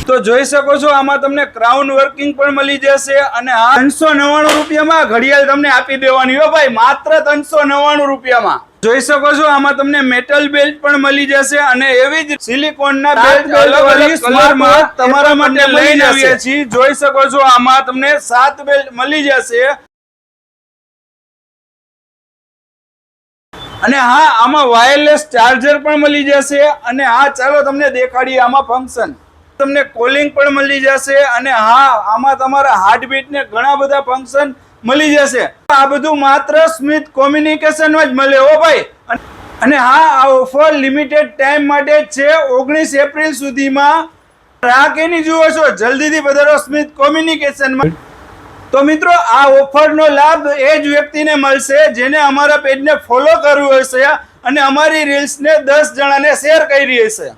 તો જોઈ શકો છો આમાં તમને ક્રાઉન વર્કિંગ પણ મળી જશે અને આ 399 રૂપિયામાં ઘડિયાળ તમને આપી દેવાની હો ભાઈ, માત્ર 399 રૂપિયામાં. જોઈ શકો છો આમાં તમને મેટલ બેલ્ટ પણ મળી જશે અને એવી જ સિલિકોનના બેલ્ટ અલગ અલગ કલરમાં તમારા માટે લઈને આવ્યા છીએ. જોઈ શકો છો આમાં તમને 7 બેલ્ટ મળી જશે અને હા આમાં વાયરલેસ ચાર્જર પણ મળી જશે અને હા ચાલો તમને દેખાડીએ આમાં ફંક્શન. તમને કોલિંગ પણ મળી જશે અને હા આમાં તમારા હાર્ટબીટ ને ઘણા બધા ફંક્શન મળી જશે. આ બધું માત્ર સ્મિથ કોમ્યુનિકેશનમાં જ મળે હો ભાઈ. અને હા આ ઓફર લિમિટેડ ટાઈમ માટે છે 19 એપ્રિલ સુધીમાં. રાહ કેની જુઓ છો, જલ્દીથી પધારો સ્મિથ કોમ્યુનિકેશનમાં. તો મિત્રો આ ઓફરનો લાભ એ જ વ્યક્તિને મળશે જેને અમારા પેજને ફોલો કરવું હશે અને અમારી રીલ્સને 10 જણાને શેર કરી હશે.